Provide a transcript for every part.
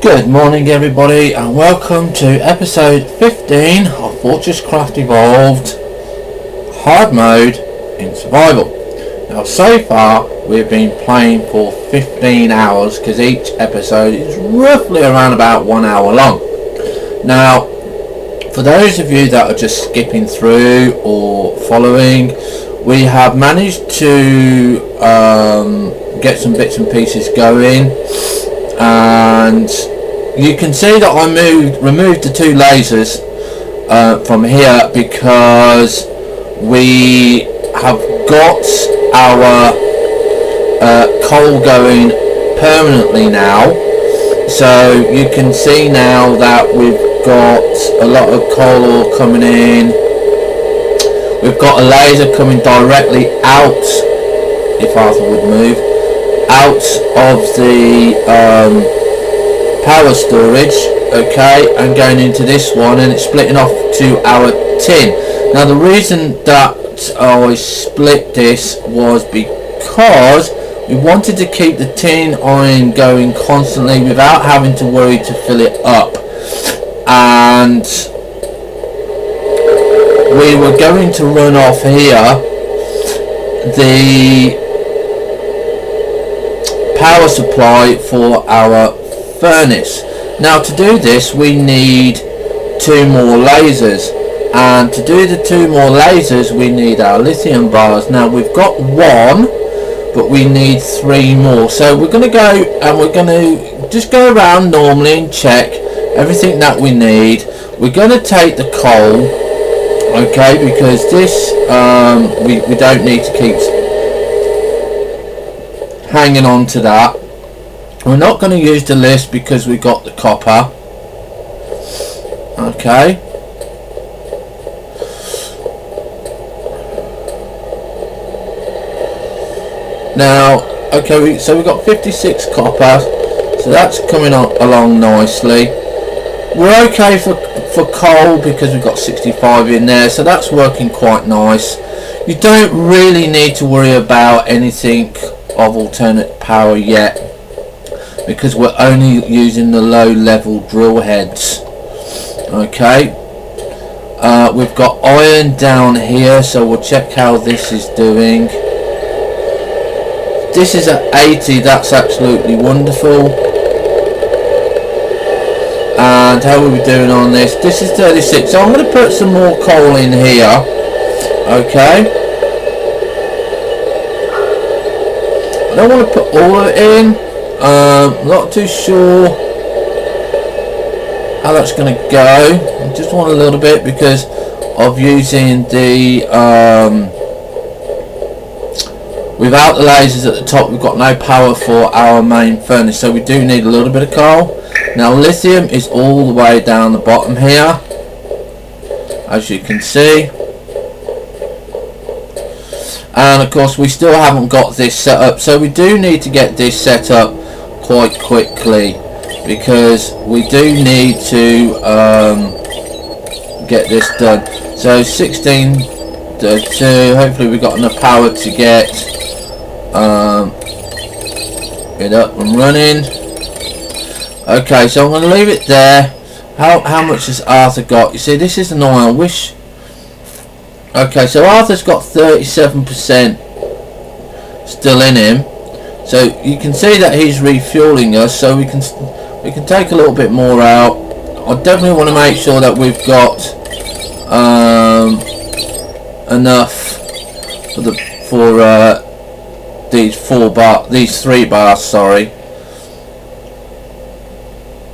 Good morning everybody, and welcome to episode 15 of Fortresscraft Evolved Hard Mode in Survival. Now so far we've been playing for 15 hours because each episode is roughly around about 1 hour long. Now for those of you that are just skipping through or following, we have managed to get some bits and pieces going, and you can see that I removed the two lasers from here because we have got our coal going permanently now. So you can see now that we've got a lot of coal ore coming in. We've got a laser coming directly out, if Arthur would move, out of the power storage, okay, and going into this one, and it's splitting off to our tin. Now the reason that I split this was because we wanted to keep the tin iron going constantly without having to worry to fill it up, and we were going to run off here the power supply for our furnace. Now to do this we need 2 more lasers, and to do the 2 more lasers we need our lithium bars. Now we've got 1, but we need 3 more, so we're going to go and we're going to just go around normally and check everything that we need. We're going to take the coal, okay, because this we don't need to keep hanging on to that. We're not going to use the list because we got the copper, okay. Now okay, so we've got 56 copper, so that's coming along nicely. We're okay for coal because we've got 65 in there, so that's working quite nice. You don't really need to worry about anything of alternate power yet because we're only using the low level drill heads, okay. We've got iron down here, so we'll check how this is doing. This is at 80, that's absolutely wonderful. And how are we doing on this? This is 36, so I'm going to put some more coal in here, okay. I don't want to put all of it in. Not too sure how that's going to go. I just want a little bit because of using the without the lasers at the top. We've got no power for our main furnace, so we do need a little bit of coal. Now lithium is all the way down the bottom here, as you can see. And of course we still haven't got this set up, so we do need to get this set up quite quickly because we do need to get this done. So 16:2, hopefully we've got enough power to get it up and running. Okay, so I'm going to leave it there. How much has Arthur got? You see, this is annoying. I wish. Okay, so Arthur's got 37% still in him, so you can see that he's refueling us, so we can take a little bit more out. I definitely want to make sure that we've got enough for these 3 bars, sorry.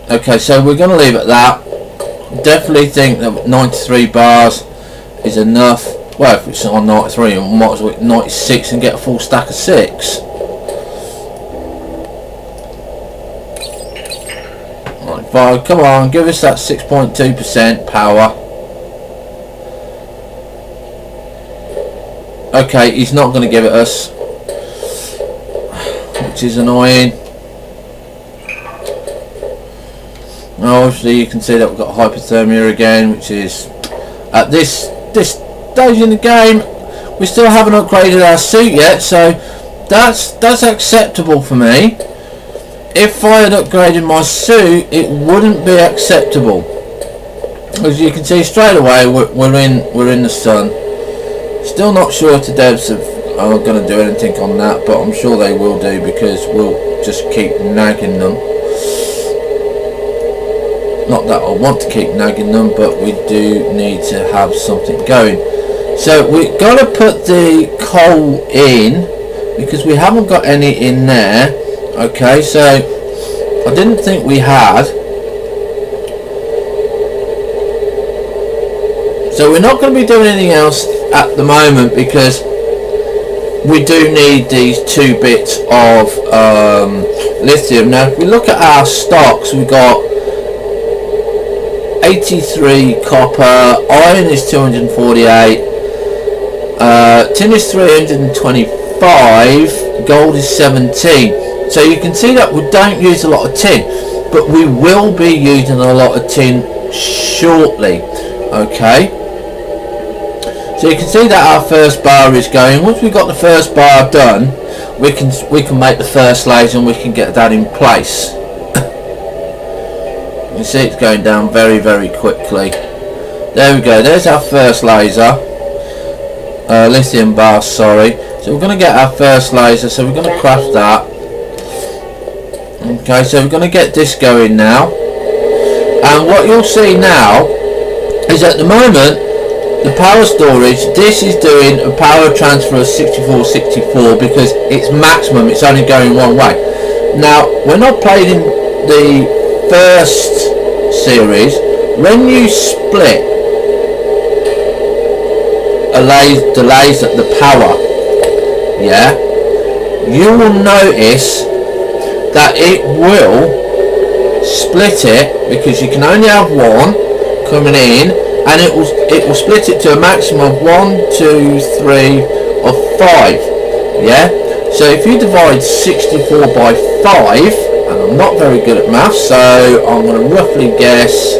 Okay, so we're going to leave it at that. Definitely think that 93 bars is enough. Well, if it's on 93, we might as well 96 and get a full stack of 6. Right, come on, give us that 6.2% power. Okay, he's not going to give it us, which is annoying. Now obviously you can see that we've got hypothermia again, which is at this stage in the game we still haven't upgraded our suit yet, so that's acceptable for me. if I had upgraded my suit, it wouldn't be acceptable. As you can see straight away, we're in the sun. Still not sure if the devs are going to do anything on that, but I'm sure they will do, because we'll just keep nagging them. Not that I want to keep nagging them, but we do need to have something going. So we've got to put the coal in, because we haven't got any in there. Okay, so I didn't think we had. So we're not going to be doing anything else at the moment, because we do need these 2 bits of lithium. Now if we look at our stocks, we've got 83 copper, iron is 248, tin is 325, gold is 17. So you can see that we don't use a lot of tin, but we will be using a lot of tin shortly. Okay, so you can see that our first bar is going. Once we've got the first bar done, we can make the first laser, and we can get that in place. You can see it's going down very, very quickly. There we go, there's our first laser. Lithium bar, sorry. So we're going to get our first laser, so we're going to craft that. Okay, so we're going to get this going now. And what you'll see now is, at the moment, the power storage, this is doing a power transfer of 64, because it's maximum, it's only going one way. Now, when I played in the first series, when you split the laser, the power, yeah, you will notice that it will split it, because you can only have one coming in, and it will split it to a maximum of 1, 2, 3 or 5. Yeah, so if you divide 64 by 5, and I'm not very good at maths, so I'm going to roughly guess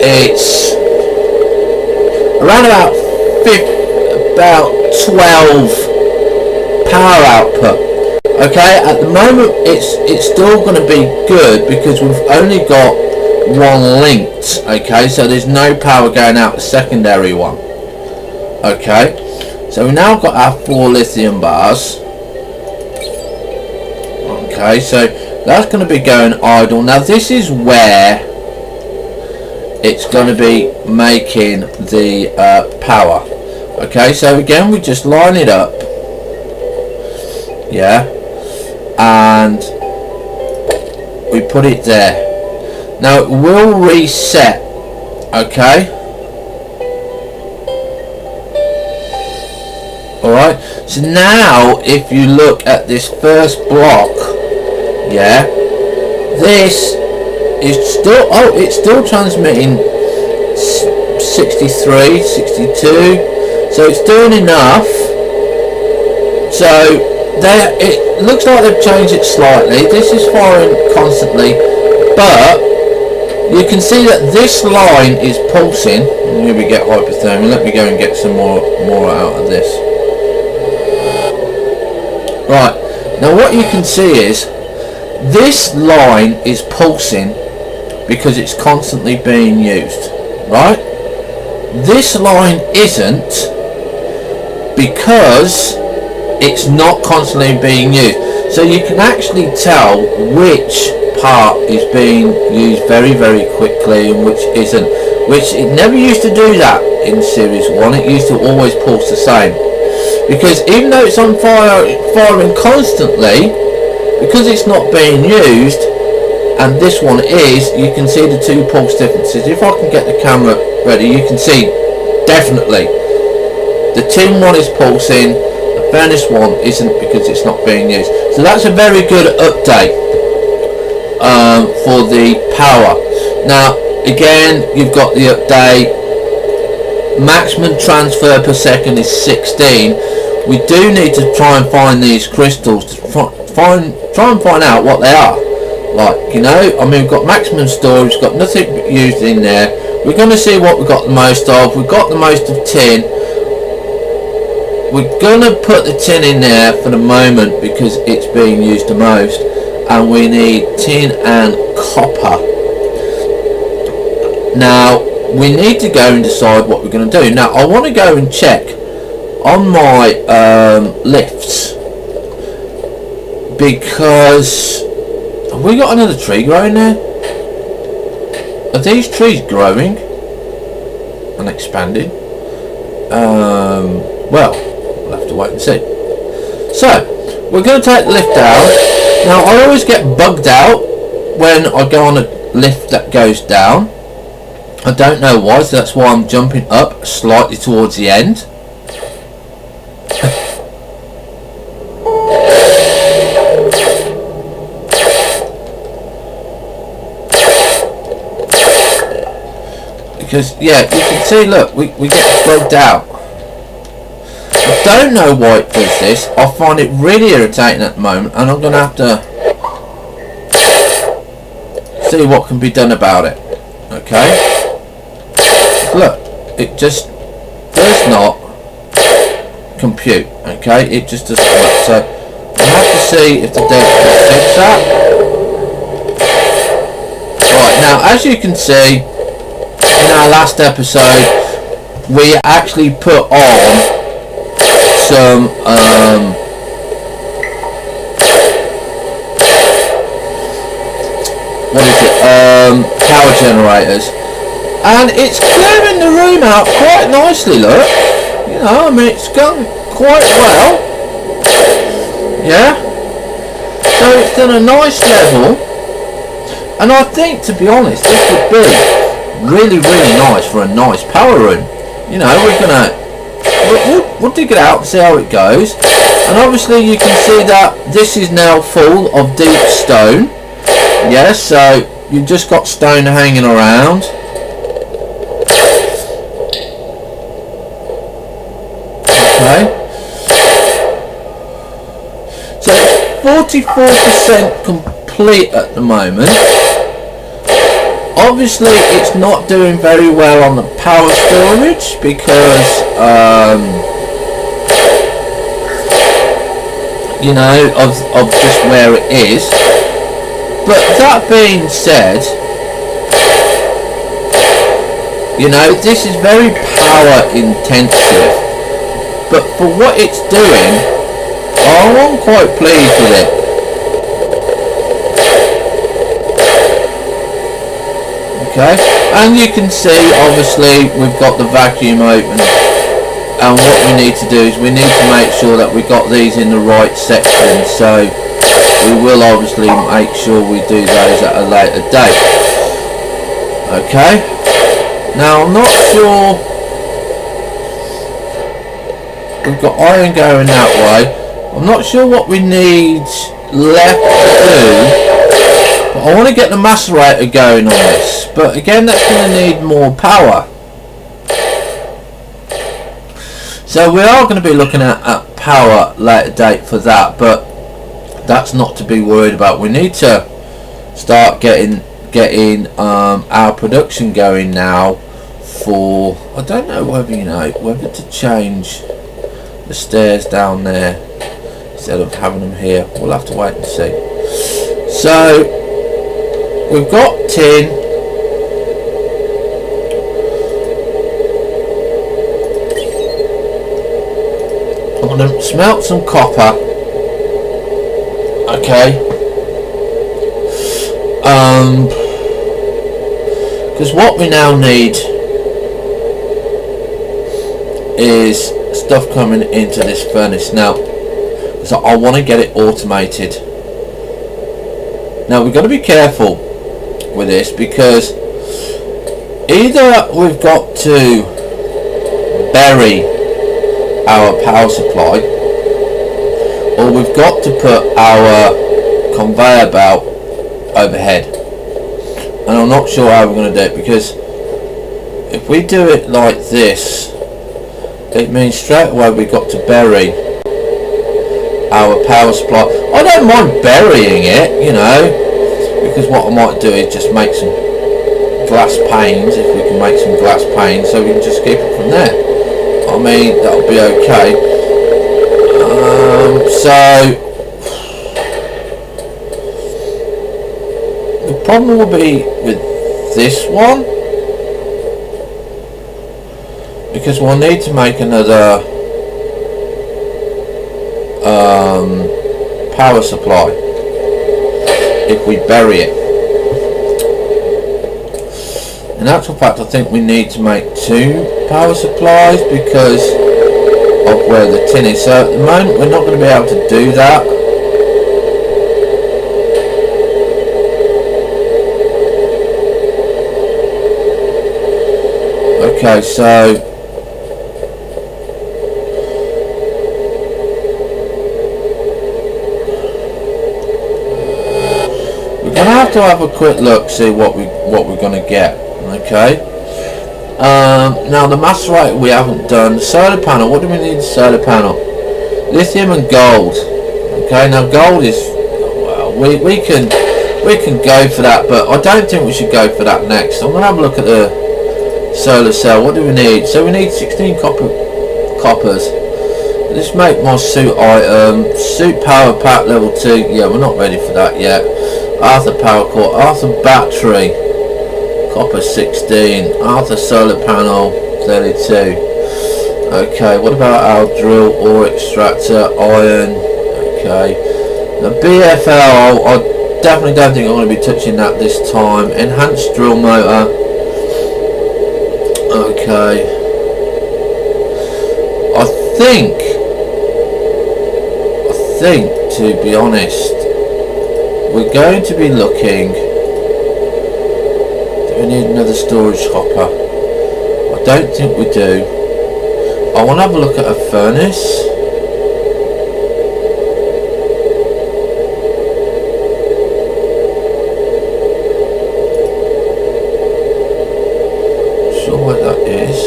it's around about 12 power output. Okay, at the moment it's still going to be good, because we've only got one linked. Okay, so there's no power going out the secondary one. Okay, so we've now got our 4 lithium bars. Okay, so that's going to be going idle. Now this is where it's going to be making the power. Okay, so again we just line it up, yeah, and we put it there. Now it will reset. Okay, alright, so now if you look at this first block, yeah, this is still, it's still transmitting 63, 62, so it's doing enough. So there, it looks like they've changed it slightly. This is firing constantly, but you can see that this line is pulsing. Here we get hypothermia. Let me go and get some more out of this. Right, now what you can see is this line is pulsing because it's constantly being used, right? This line isn't, because it's not constantly being used. So you can actually tell which part is being used very, very quickly and which isn't, which it never used to do that in series 1. It used to always pulse the same, because even though it's on firing constantly, because it's not being used, and this one is, you can see the 2 pulse differences. If I can get the camera ready, you can see definitely the tin one is pulsing, the furnace one isn't, because it's not being used. So that's a very good update for the power. Now again, you've got the update, maximum transfer per second is 16. We do need to try and find these crystals to try and find out what they are. Like, you know, I mean, we've got maximum storage, we've got nothing used in there. We're going to see what we've got the most of. We've got the most of tin. We're going to put the tin in there for the moment because it's being used the most. and we need tin and copper. Now we need to go and decide what we're going to do. Now I want to go and check on my lifts, because have we got another tree growing there? Are these trees growing and expanding? Well, we'll have to wait and see. So we're going to take the lift down. Now I always get bugged out when I go on a lift that goes down. I don't know why, so that's why I'm jumping up slightly towards the end. Because yeah, you can see, look, we get bugged out. I don't know why it does this. I find it really irritating at the moment, and I'm going to have to see what can be done about it. Okay, look, it just does not compute. Okay, it just doesn't work. So I have to see if the dev can fix that. Right, now as you can see, in our last episode we actually put on some power generators, and it's clearing the room out quite nicely. Look, you know, I mean, it's gone quite well. Yeah, so it's done a nice level, and I think, to be honest, this would be really nice for a nice power room. You know, we'll dig it out and see how it goes. And obviously you can see that this is now full of deep stone. Yes, so you've just got stone hanging around. Okay, so it's 44% complete at the moment. Obviously it's not doing very well on the power storage because you know, of just where it is. But that being said, you know, this is very power intensive, but for what it's doing, I'm quite pleased with it. Okay, and you can see obviously we've got the vacuum open, and what we need to do is we need to make sure that we got these in the right section, so we will obviously make sure we do those at a later date. Okay, now I'm not sure, we've got iron going that way. I'm not sure what we need left to do. I want to get the macerator going on this, but again that's going to need more power. So we are going to be looking at power later date for that, but that's not to be worried about. We need to start getting our production going now for, I don't know whether, you know, whether to change the stairs down there instead of having them here. We'll have to wait and see. So we've got tin, I'm going to smelt some copper. Okay, because what we now need is stuff coming into this furnace now, so I want to get it automated. Now we've got to be careful with this, because either we've got to bury our power supply, or we've got to put our conveyor belt overhead, and I'm not sure how we're going to do it, because if we do it like this, it means straight away we've got to bury our power supply. I don't mind burying it, you know, because what I might do is just make some glass panes, if we can make some glass panes, so we can just keep it from there. I mean, that'll be okay. So The problem will be with this one, because we'll need to make another power supply if we bury it. In actual fact, I think we need to make 2 power supplies because of where the tin is. So at the moment we're not going to be able to do that. Okay, so we're gonna have a quick look, see what we're gonna get. Okay. Now the macerator we haven't done. Solar panel. What do we need? Solar panel. Lithium and gold. Okay. Now gold is, well, we can go for that, but I don't think we should go for that next. I'm gonna have a look at the solar cell. What do we need? So we need 16 coppers. Let's make my suit item. Suit power pack level 2. Yeah, we're not ready for that yet. Arthur power core. Arthur battery. Copper 16. Arthur solar panel 32. Okay, what about our drill ore extractor? Iron. Okay. The BFL, I definitely don't think I'm going to be touching that this time. Enhanced drill motor. Okay. I think, to be honest, we're going to be looking. Do we need another storage hopper? I don't think we do. I want to have a look at a furnace. Sure what that is.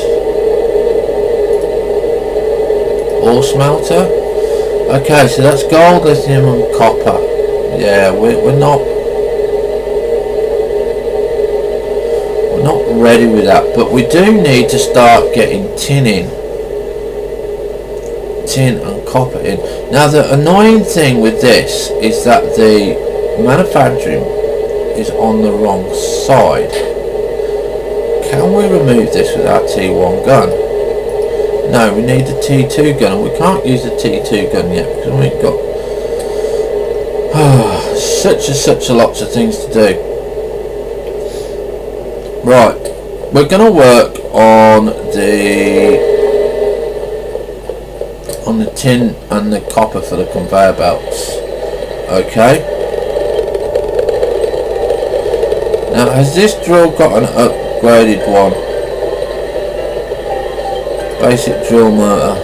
Ore smelter. Okay, so that's gold, lithium and copper. Yeah, we're not ready with that, but we do need to start getting tin and copper in. Now the annoying thing with this is that the manufacturing is on the wrong side. Can we remove this with our T1 gun? No, we need the T2 gun, and we can't use the T2 gun yet because we've got such a lots of things to do. Right, we're going to work on the tin and the copper for the conveyor belts. Okay. Now, has this drill got an upgraded one? Basic drill motor.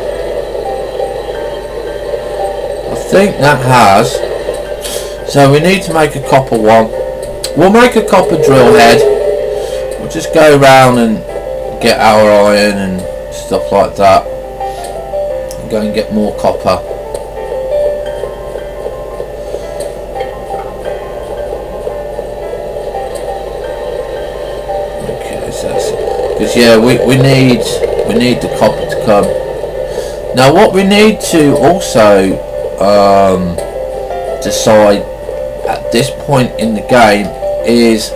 I think that has. So we need to make a copper one. We'll make a copper drill head. We'll just go around and get our iron and stuff like that. And go and get more copper. Okay, so that's it. Because yeah, we need the copper to come. Now what we need to also decide at this point in the game is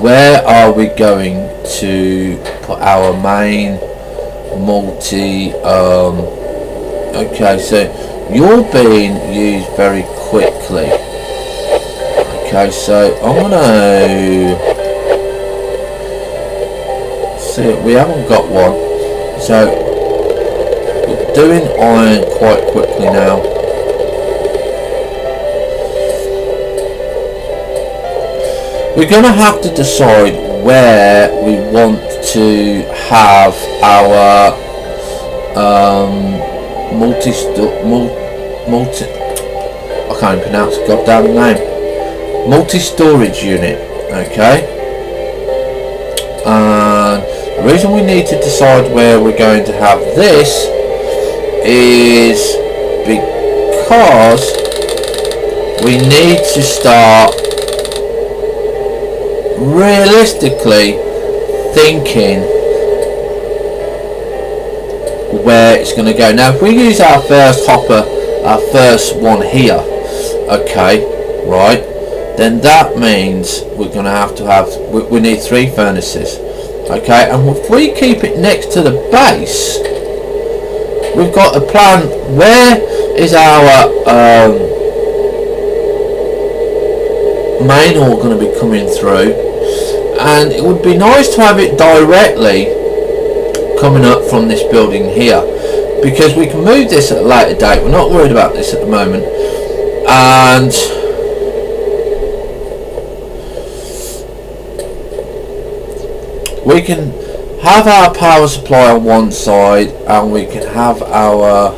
where are we going to put our main multi. Okay, so you're being used very quickly. Okay, so I'm gonna see, we haven't got one, so we're doing iron quite quickly now. We're going to have to decide where we want to have our multi I can't even pronounce the goddamn name. Multi-storage unit. Okay. And the reason we need to decide where we're going to have this is because we need to start realistically thinking where it's going to go. Now if we use our first hopper, our first one here, okay, right, then that means we're going to have we need 3 furnaces. Okay, and if we keep it next to the base, we've got a plan. Where is our main ore going to be coming through? And it would be nice to have it directly coming up from this building here, because we can move this at a later date. We're not worried about this at the moment. And we can have our power supply on one side, and we can have our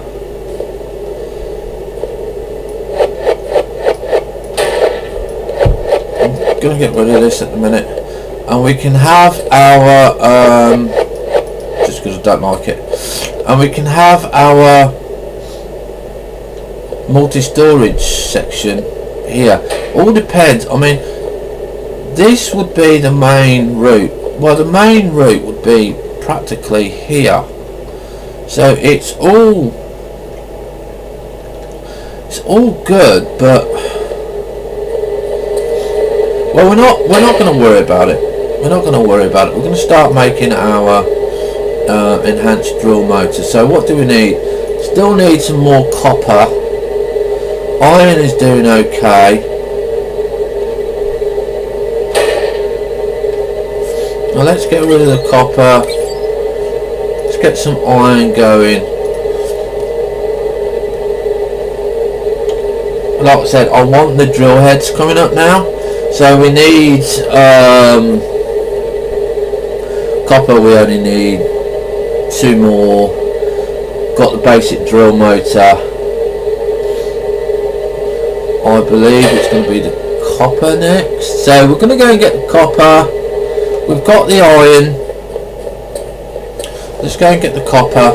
I'm gonna get rid of this at the minute, and we can have our just because I don't like it, and we can have our multi-storage section here. All depends. I mean, this would be the main route. Well, the main route would be practically here. So it's all good, but well, we're not going to worry about it. We're not going to worry about it. We're going to start making our enhanced drill motor. So what do we need? Still need some more copper. Iron is doing okay. Now let's get rid of the copper. Let's get some iron going. Like I said, I want the drill heads coming up now. So we need copper. We only need 2 more. Got the basic drill motor. I believe it's going to be the copper next. So we're going to go and get the copper. We've got the iron. Let's go and get the copper.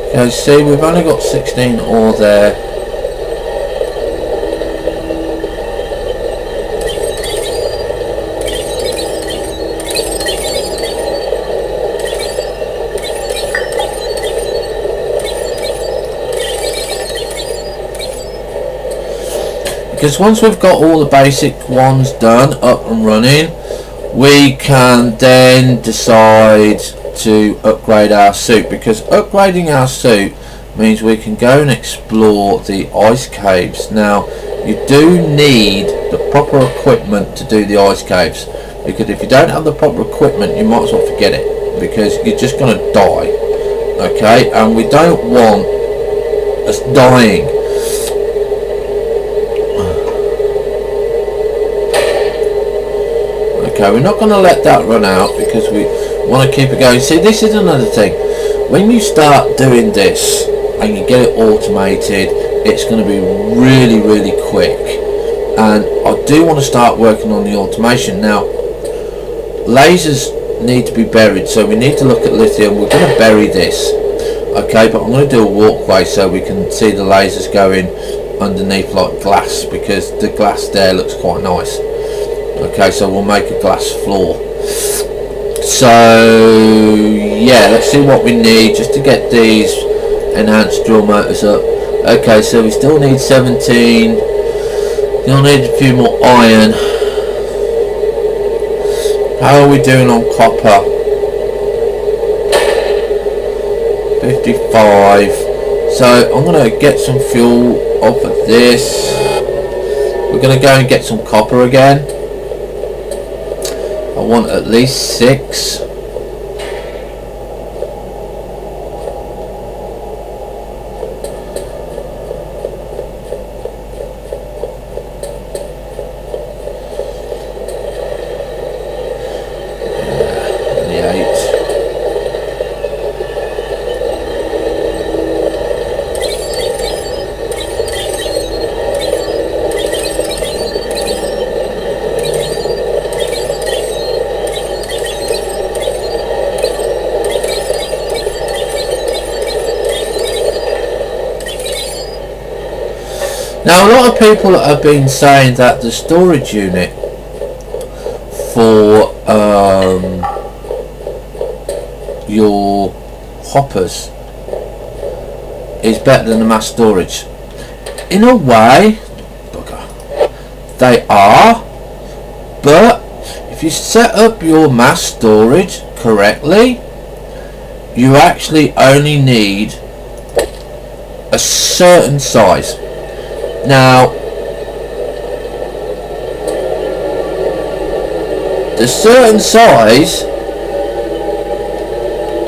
Okay, see, we've only got 16 ore there. Because once we've got all the basic ones done, up and running, we can then decide to upgrade our suit. Because upgrading our suit means we can go and explore the ice caves. Now, you do need the proper equipment to do the ice caves. Because if you don't have the proper equipment, you might as well forget it. Because you're just going to die. Okay? And we don't want us dying. Okay, we're not going to let that run out because we want to keep it going. See, this is another thing. When you start doing this and you get it automated, it's going to be really, really quick. And I do want to start working on the automation. Now, lasers need to be buried, so we need to look at lithium. We're going to bury this. Okay, but I'm going to do a walkway so we can see the lasers going underneath like glass, because the glass there looks quite nice. Okay, so we'll make a glass floor. So yeah, let's see what we need just to get these enhanced drill motors up. Okay, so we still need 17. Still need a few more iron. How are we doing on copper? 55. So I'm going to get some fuel off of this. We're going to go and get some copper again. I want at least 6. Now a lot of people have been saying that the storage unit for your hoppers is better than the mass storage. In a way, they are, but if you set up your mass storage correctly, you actually only need a certain size. Now, the certain size,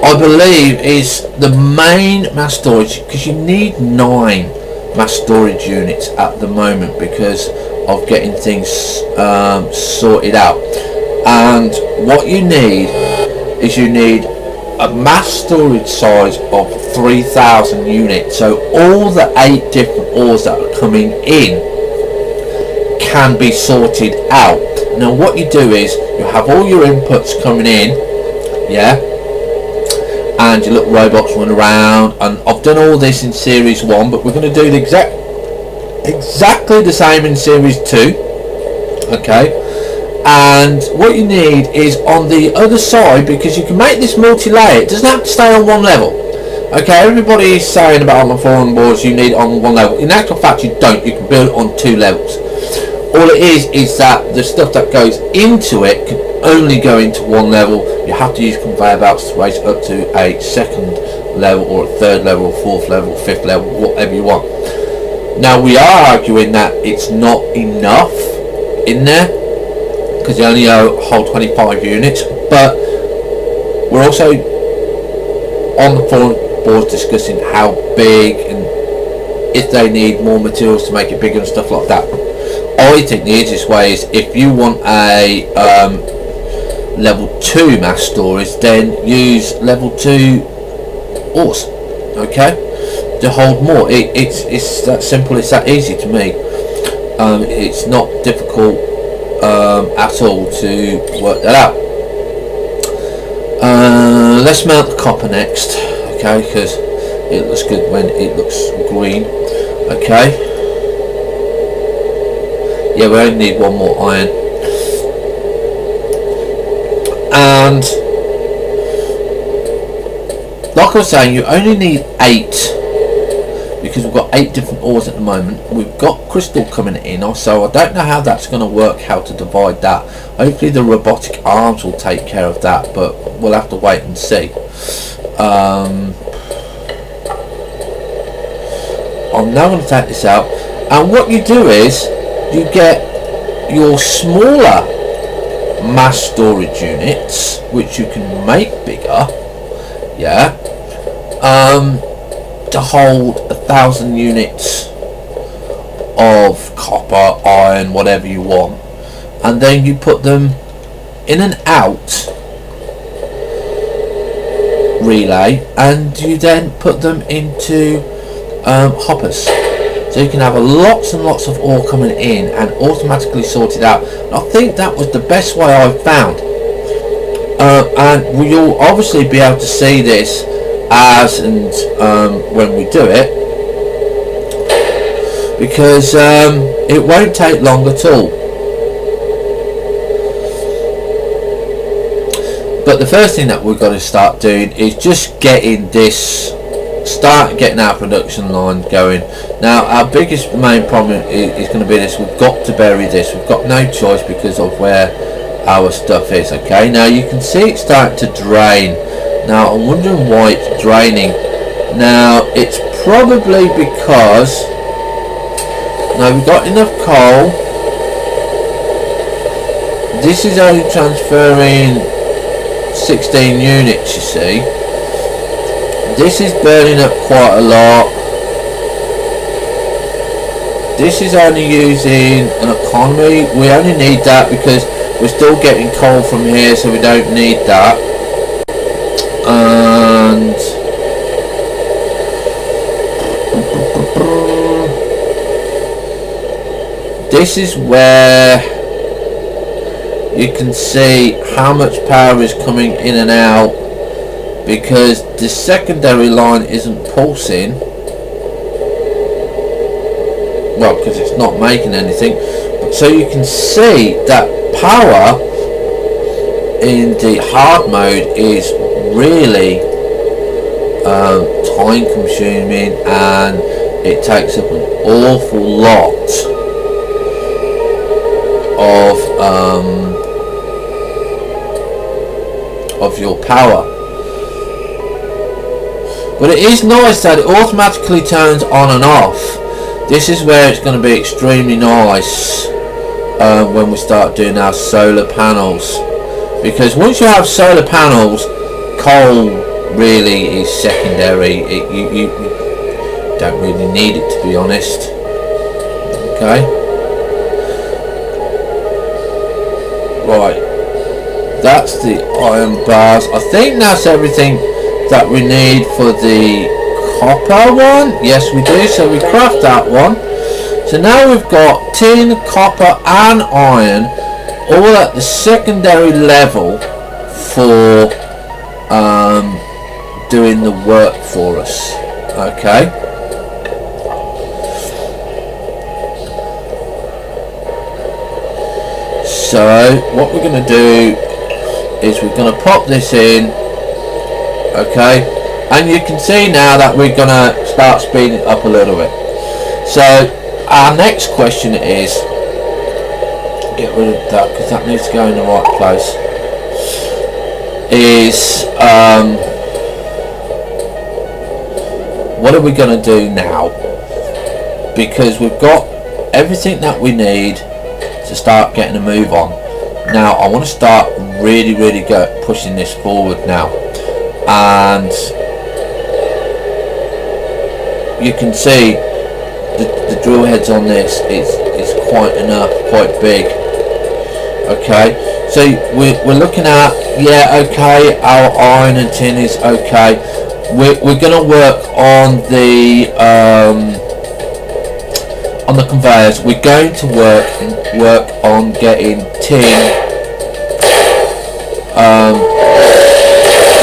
I believe, is the main mass storage, because you need 9 mass storage units at the moment because of getting things sorted out. And what you need is you need a mass storage size of 3,000 units, so all the 8 different ores that are coming in can be sorted out. Now what you do is you have all your inputs coming in, yeah, and your little robots run around, and I've done all this in series 1, but we're going to do the exactly the same in series 2, okay? And what you need is on the other side, because you can make this multi-layer, it doesn't have to stay on one level, okay? Everybody is saying about on the forum boards you need it on one level. In actual fact you don't, you can build it on 2 levels. All it is that the stuff that goes into it can only go into 1 level. You have to use conveyor belts to raise it up to a 2nd level or a 3rd level, 4th level, 5th level, whatever you want. Now we are arguing that it's not enough in there because you only hold 25 units, but we're also on the forum boards discussing how big and if they need more materials to make it bigger and stuff like that. I think the easiest way is if you want a level 2 mass storage, then use level 2 ores, okay, to hold more. It's that simple, it's that easy to me. It's not difficult at all to work that out. Let's mount the copper next, okay, because it looks good when it looks green, okay. Yeah, we only need 1 more iron. And like I was saying, you only need 8 because we've got 8 different ores at the moment. We've got crystal coming in, so I don't know how that's going to work, how to divide that. Hopefully the robotic arms will take care of that, but we'll have to wait and see. I'm now going to take this out, and what you do is you get your smaller mass storage units, which you can make bigger, yeah, to hold 1,000 units of copper, iron, whatever you want, and then you put them in an out relay, and you then put them into hoppers. So you can have lots and lots of ore coming in and automatically sorted out. And I think that was the best way I've found. And you'll obviously be able to see this as and when we do it, because it won't take long at all. But the first thing that we're going to start doing is just getting our production line going. Now our biggest main problem is going to be this: we've got to bury this, we've got no choice because of where our stuff is. Okay, now you can see it's starting to drain. Now I'm wondering why it's draining. Now it's probably because we've got enough coal. This is only transferring 16 units, you see. This is burning up quite a lot. This is only using an economy. We only need that because we're still getting coal from here, so we don't need that. And this is where you can see how much power is coming in and out, because the secondary line isn't pulsing. well, because it's not making anything. So you can see that power in the hard mode is really time consuming, and it takes up an awful lot of your power. But it is nice that it automatically turns on and off. This is where it's going to be extremely nice when we start doing our solar panels, because once you have solar panels, coal really is secondary. You don't really need it, to be honest. Okay, right, that's the iron bars. I think that's everything that we need for the copper one. Yes, we do. So we craft that one. So now we've got tin, copper and iron all at the secondary level for doing the work for us. Okay, so what we're going to do is we're going to pop this in. Okay, and you can see now that we're going to start speeding it up a little bit. So our next question is, get rid of that because that needs to go in the right place, is what are we going to do now? Because we've got everything that we need to start getting a move on. Now I want to start really pushing this forward now, and you can see the drill heads on this is quite big. Okay, so we're looking at, yeah, okay, our iron and tin is okay. We're going to work on the conveyors. We're going to work on getting tin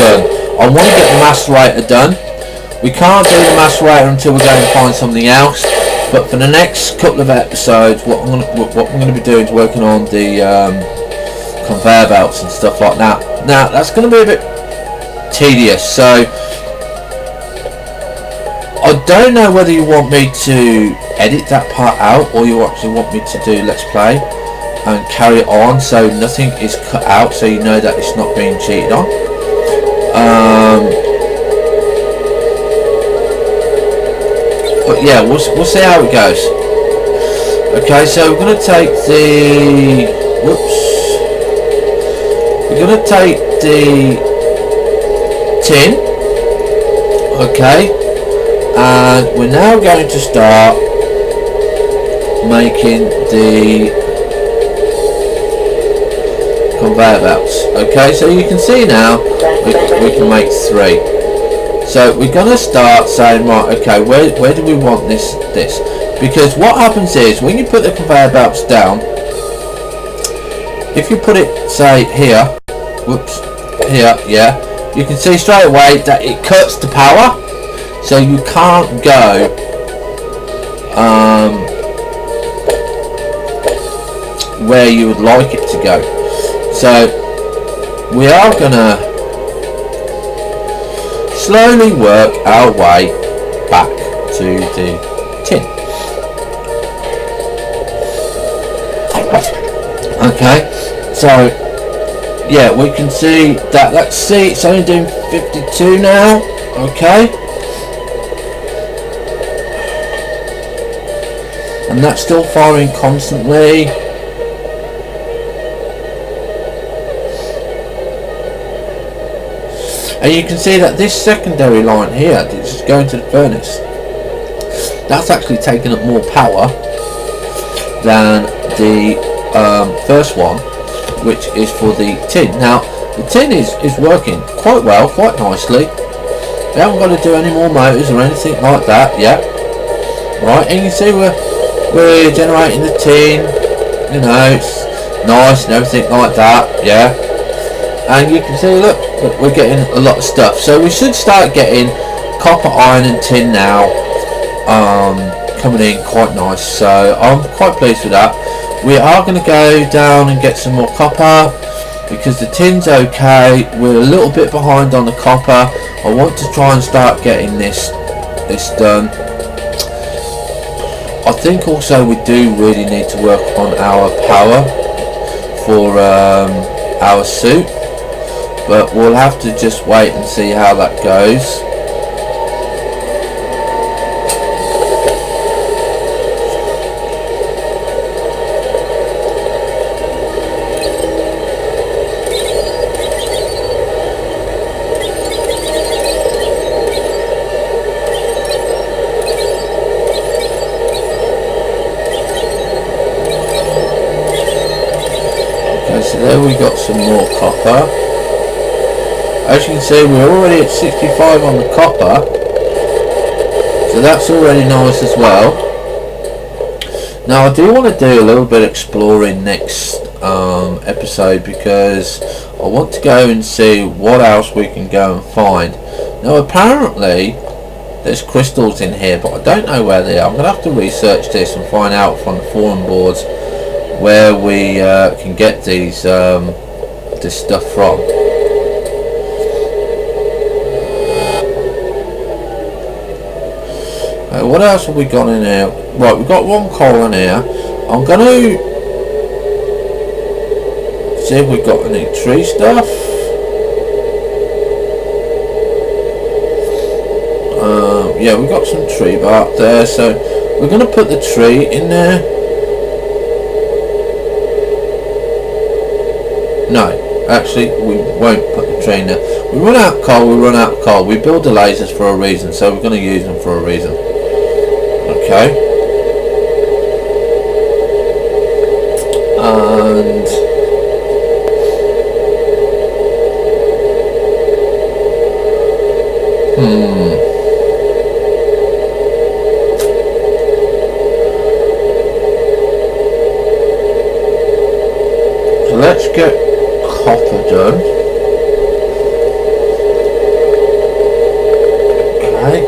done. I want to get the macerator done. We can't do the macerator until we're going to find something else. But for the next couple of episodes, what I'm going to be doing is working on the conveyor belts and stuff like that. Now that's going to be a bit tedious, so I don't know whether you want me to edit that part out or you actually want me to do let's play and carry it on so nothing is cut out, so you know that it's not being cheated on. But yeah, we'll see how it goes. Okay, so we're going to take the tin. Okay, and we're now going to start making the conveyor belts. Okay, so you can see now we can make 3. So we're going to start saying, right, okay, where do we want this? Because what happens is when you put the conveyor belts down, if you put it, say, here, here, yeah, you can see straight away that it cuts the power, so you can't go where you would like it to go. So we are going to slowly work our way back to the tin. Okay, so yeah, we can see that, let's see, it's only doing 52 now. Okay, and that's still firing constantly. And you can see that this secondary line here, this is going to the furnace, that's actually taking up more power than the first one, which is for the tin. Now the tin is working quite well, quite nicely. We haven't got to do any more motors or anything like that yet. Right, and you can see we're generating the tin, you know, it's nice and everything like that, yeah. And you can see, look, we're getting a lot of stuff. So we should start getting copper, iron and tin now coming in quite nice, so I'm quite pleased with that. We are going to go down and get some more copper because the tin's okay. We're a little bit behind on the copper. I want to try and start getting this done. I think also we do really need to work on our power for our suit, but we'll have to just wait and see how that goes. So there we got some more copper. As you can see, we're already at 65 on the copper, so that's already nice as well. Now I do want to do a little bit of exploring next episode, because I want to go and see what else we can go and find. Now apparently there's crystals in here, but I don't know where they are. I'm going to have to research this and find out from the forum boards where we can get these this stuff from. What else have we got in here? Right, we've got one coal in here. I'm going to see if we've got any tree stuff. Yeah, we've got some tree bark there, so we're going to put the tree in there. No, actually we won't put the tree in there. We run out of coal, we run out of coal. We build the lasers for a reason, so we're going to use them for a reason. Okay. And so let's get copper done. Okay.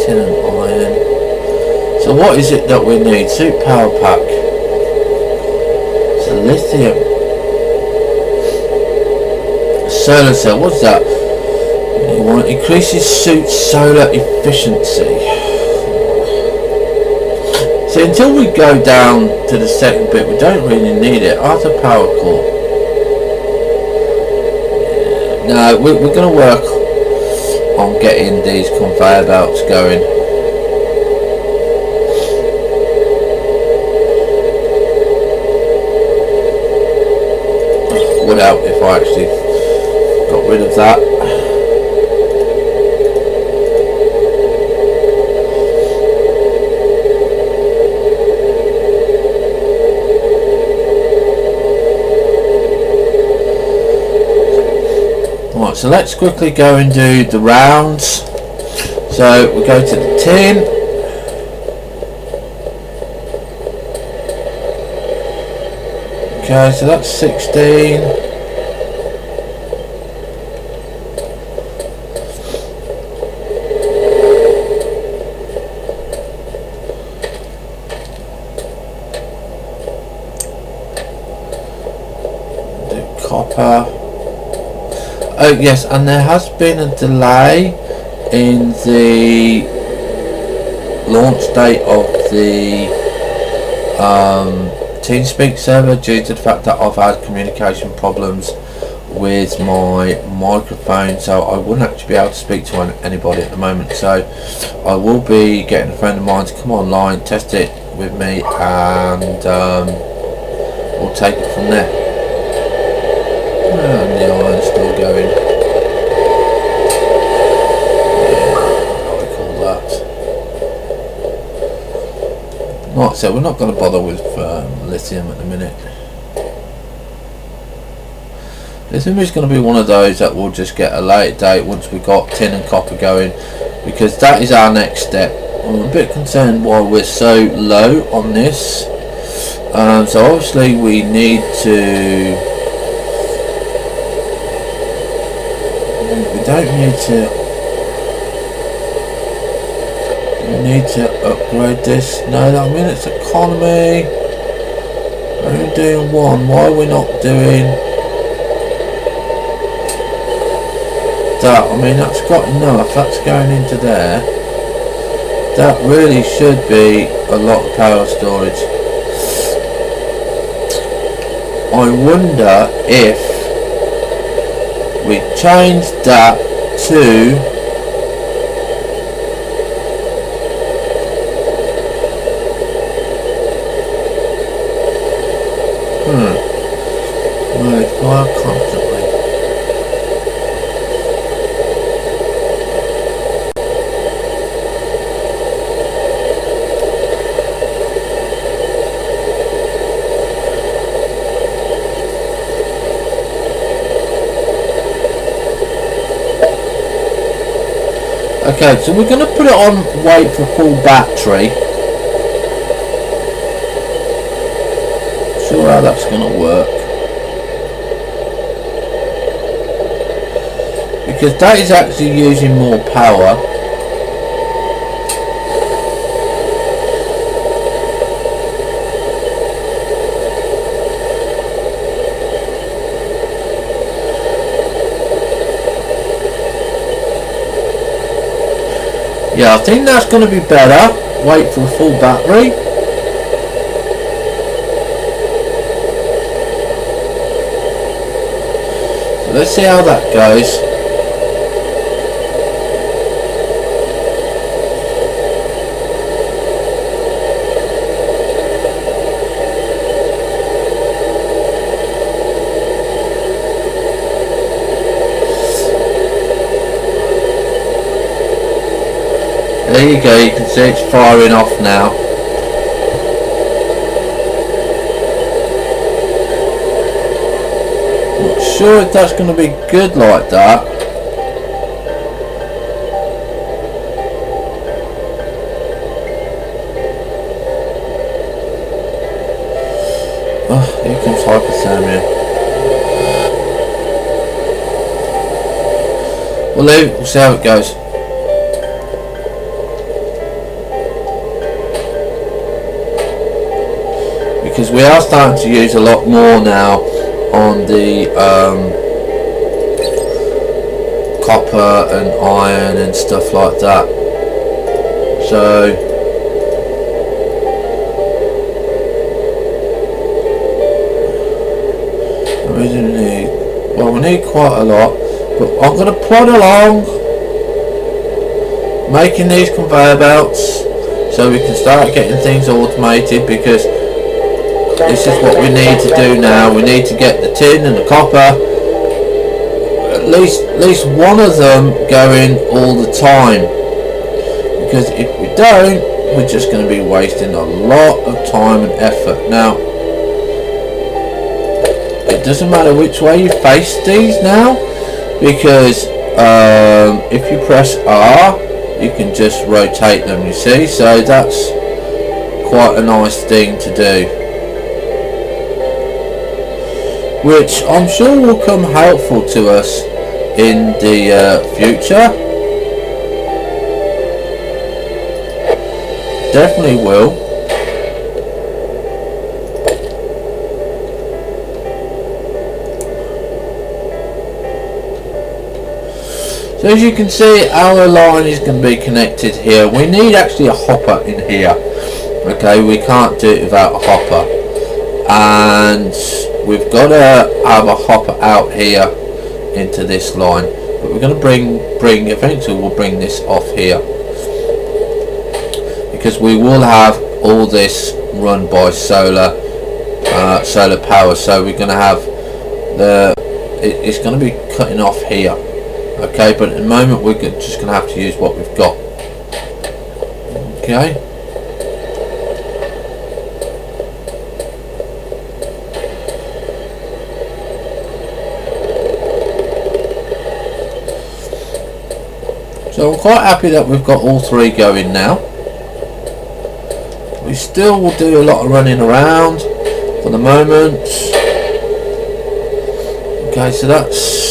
Tin and iron. So what is it that we need? Suit power pack. So lithium. Solar cell, what's that? You want increases suit solar efficiency. See, until we go down to the second bit, we don't really need it. Arthur power core. No, we're going to work on getting these conveyor belts going. Would help if I actually got rid of that. Right, so let's quickly go and do the rounds. So we'll go to the tin. Okay, so that's 16. Do copper. Oh yes, and there has been a delay in the launch date of the TeamSpeak server due to the fact that I've had communication problems with my microphone, so I wouldn't actually be able to speak to anybody at the moment. So I will be getting a friend of mine to come online, test it with me, and we'll take it from there. And the iron's still going. Yeah, what do we call that? Right, so we're not going to bother with lithium at the minute. Lithium is going to be one of those that we'll just get a later date once we've got tin and copper going, because that is our next step. I'm a bit concerned why we're so low on this. So obviously we need to. We don't need to need to upgrade this. No, I mean it's economy. We're only doing one. Why are we not doing that? I mean that's got enough. That's going into there. That really should be a lot of power storage. I wonder if we change that to fire constantly. Okay, so we're going to put it on wait for full battery. Sure how that's going to work. Because that is actually using more power. Yeah, I think that's going to be better. Wait for the full battery. So let's see how that goes. There you go, you can see it's firing off now. Not sure if that's going to be good like that. Oh, here comes hypothermia. We'll leave it, we'll see how it goes. Because we are starting to use a lot more now on the copper and iron and stuff like that. So we do need, well, we need quite a lot, but I'm going to plod along making these conveyor belts so we can start getting things automated, because this is what we need to do now. We need to get the tin and the copper, at least one of them going all the time, because if we don't, we're just going to be wasting a lot of time and effort. Now it doesn't matter which way you face these now, because if you press R you can just rotate them, you see, so that's quite a nice thing to do, which I'm sure will come helpful to us in the future. Definitely will. So as you can see, our line is going to be connected here. We need actually a hopper in here. Okay, we can't do it without a hopper, and we've got to have a hopper out here into this line, but we're going to bring eventually we'll bring this off here, because we will have all this run by solar power. So we're going to have it's going to be cutting off here. Okay, but at the moment we're just going to have to use what we've got. Okay. So I'm quite happy that we've got all three going now. We still will do a lot of running around for the moment. Okay, so that's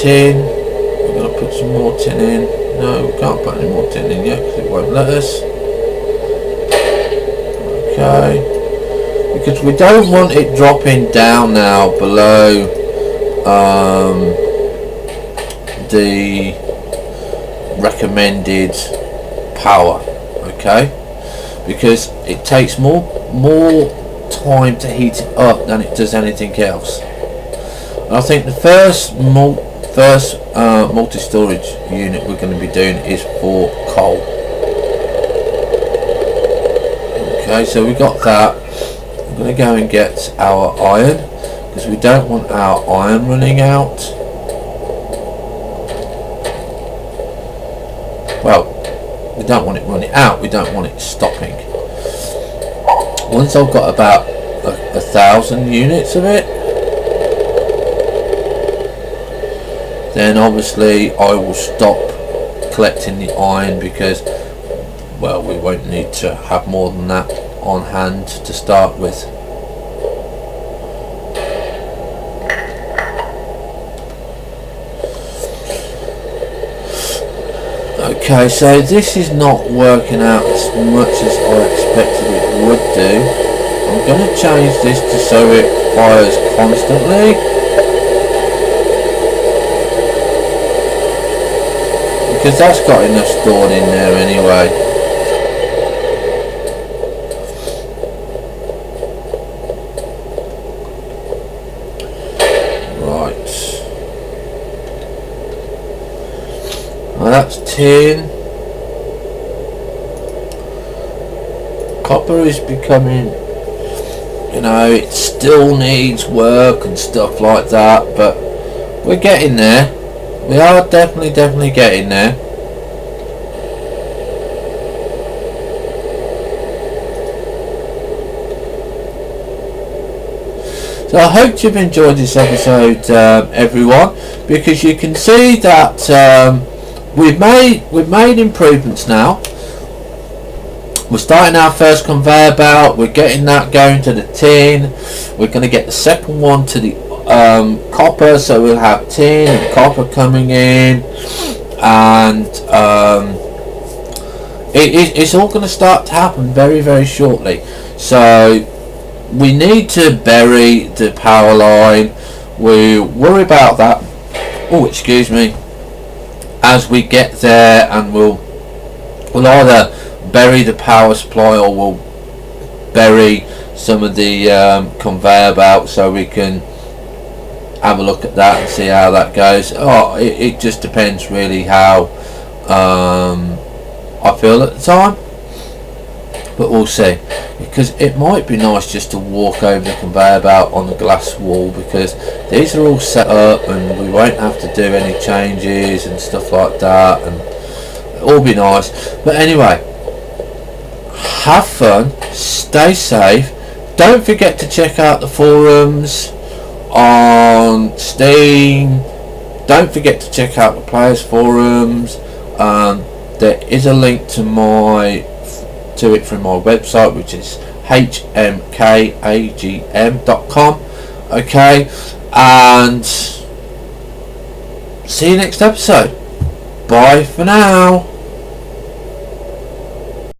tin. We're going to put some more tin in No, we can't put any more tin in yet because it won't let us. Okay. Because we don't want it dropping down now below the recommended power. Okay. Because it takes more time to heat it up than it does anything else. And I think the first multi-storage unit we're going to be doing is for coal. Okay, so we got that. I'm going to go and get our iron because we don't want our iron running out. Well, we don't want it running out, we don't want it stopping. Once I've got about 1,000 units of it, then obviously I will stop collecting the iron because, well, we won't need to have more than that on hand to start with. Okay, so this is not working out as much as I expected it would do. I'm going to change this to so it fires constantly. Because that's got enough stored in there anyway. Right. Well, that's tin. Copper is becoming, you know, it still needs work and stuff like that, but we're getting there. We are definitely getting there. So I hope you've enjoyed this episode, everyone, because you can see that we've made improvements now. We're starting our first conveyor belt. We're getting that going to the tin. We're going to get the second one to the copper, so we'll have tin and copper coming in, and it's all going to start to happen very shortly. So we need to bury the power line. We worry about that, oh excuse me, as we get there, and we'll either bury the power supply or we'll bury some of the conveyor belt so we can have a look at that and see how that goes. It just depends really how I feel at the time, but we'll see, because it might be nice just to walk over the conveyor belt on the glass wall, because these are all set up and we won't have to do any changes and stuff like that, and it'll all be nice. But anyway, have fun, stay safe, don't forget to check out the forums on Steam, don't forget to check out the players forums. There is a link to it from my website, which is hmkagm.com. okay, and see you next episode. Bye for now.